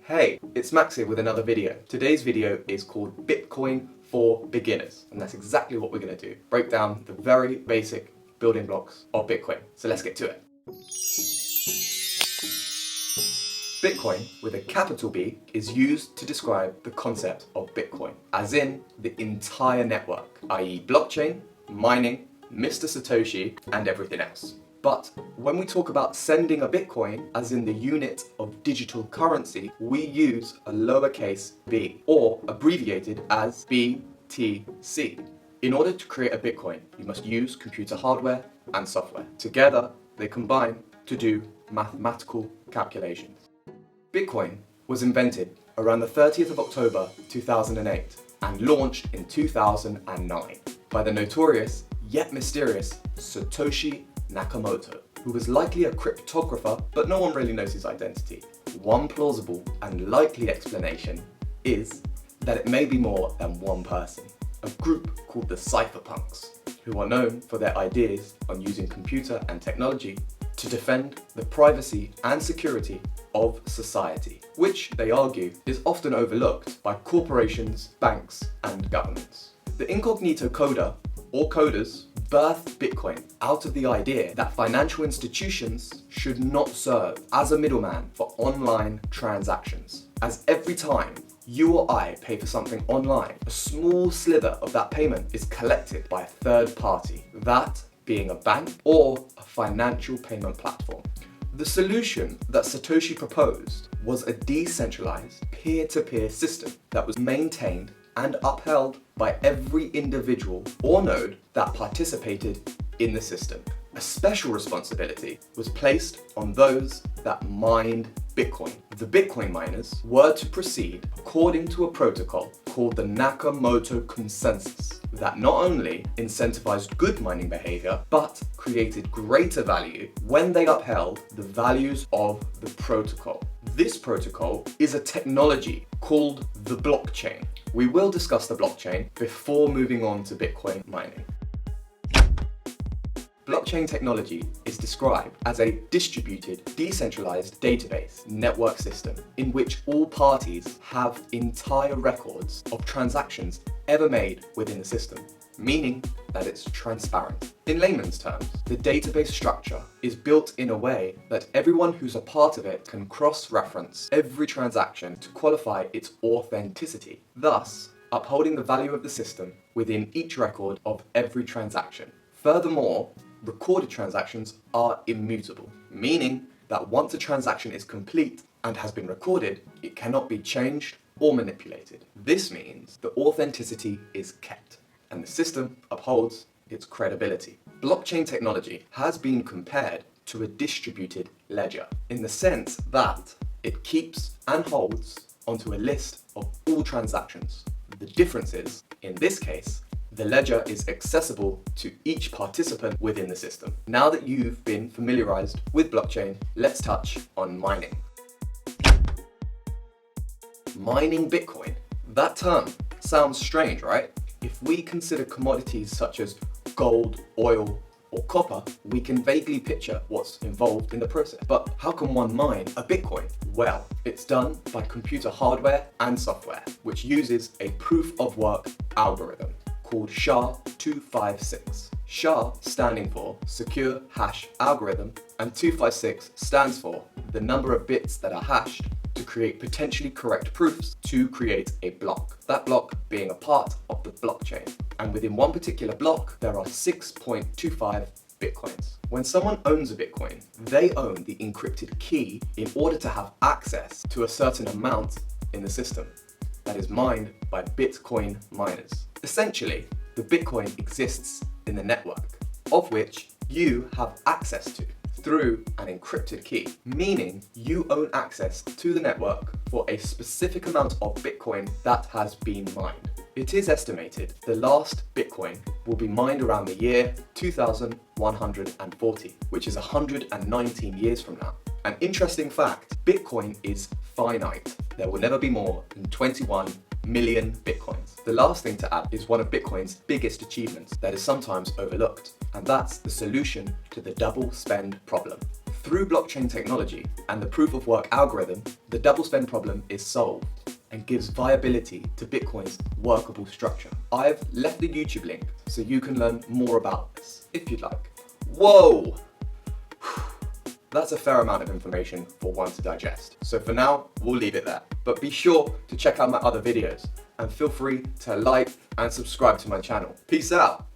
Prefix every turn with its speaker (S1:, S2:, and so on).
S1: Hey, it's Max here with another video. Today's video is called Bitcoin for Beginners, and that's exactly what we're going to do. Break down the very basic building blocks of Bitcoin. So let's get to it. Bitcoin, with a capital B, is used to describe the concept of Bitcoin, as in the entire network, i.e. blockchain, mining, Mr. Satoshi, and everything else. But when we talk about sending a Bitcoin, as in the unit of digital currency, we use a lowercase b, or abbreviated as BTC. In order to create a Bitcoin, you must use computer hardware and software. Together, they combine to do mathematical calculations. Bitcoin was invented around the 30th of October 2008 and launched in 2009 by the notorious yet mysterious Satoshi Nakamoto, who was likely a cryptographer, but no one really knows his identity. One plausible and likely explanation is that it may be more than one person, a group called the cypherpunks, who are known for their ideas on using computer and technology to defend the privacy and security of society, which they argue is often overlooked by corporations, banks, and governments. The incognito coder, or coders, birthed Bitcoin out of the idea that financial institutions should not serve as a middleman for online transactions, as every time you or I pay for something online, a small slither of that payment is collected by a third party, that being a bank or a financial payment platform. The solution that Satoshi proposed was a decentralized peer-to-peer system that was maintained and upheld by every individual or node that participated in the system. A special responsibility was placed on those that mined Bitcoin. The Bitcoin miners were to proceed according to a protocol called the Nakamoto Consensus that not only incentivized good mining behavior, but created greater value when they upheld the values of the protocol. This protocol is a technology called the blockchain. We will discuss the blockchain before moving on to Bitcoin mining. Blockchain technology is described as a distributed, decentralized database network system in which all parties have entire records of transactions ever made within the system, meaning that it's transparent. In layman's terms, the database structure is built in a way that everyone who's a part of it can cross-reference every transaction to qualify its authenticity, thus upholding the value of the system within each record of every transaction. Furthermore, recorded transactions are immutable, meaning that once a transaction is complete and has been recorded, it cannot be changed or manipulated. This means the authenticity is kept, and the system upholds its credibility. Blockchain technology has been compared to a distributed ledger in the sense that it keeps and holds onto a list of all transactions. The difference is, in this case, the ledger is accessible to each participant within the system. Now that you've been familiarized with blockchain, let's touch on mining. Mining Bitcoin. That term sounds strange, right? If we consider commodities such as gold, oil, or copper, we can vaguely picture what's involved in the process. But how can one mine a Bitcoin? Well, it's done by computer hardware and software, which uses a proof of work algorithm called SHA-256. SHA standing for Secure Hash Algorithm, and 256 stands for the number of bits that are hashed to create potentially correct proofs to create a block. That block being a part of the blockchain. And within one particular block, there are 6.25 Bitcoins. When someone owns a Bitcoin, they own the encrypted key in order to have access to a certain amount in the system that is mined by Bitcoin miners. Essentially, the Bitcoin exists in the network, of which you have access to through an encrypted key, meaning you own access to the network for a specific amount of Bitcoin that has been mined. It is estimated the last Bitcoin will be mined around the year 2140, which is 119 years from now. An interesting fact, Bitcoin is finite. There will never be more than 21 million Bitcoins. The last thing to add is one of Bitcoin's biggest achievements that is sometimes overlooked, and that's the solution to the double spend problem. Through blockchain technology and the proof of work algorithm, the double spend problem is solved and gives viability to Bitcoin's workable structure. I've left the YouTube link so you can learn more about this if you'd like. Whoa! That's a fair amount of information for one to digest. So for now, we'll leave it there. But be sure to check out my other videos and feel free to like and subscribe to my channel. Peace out.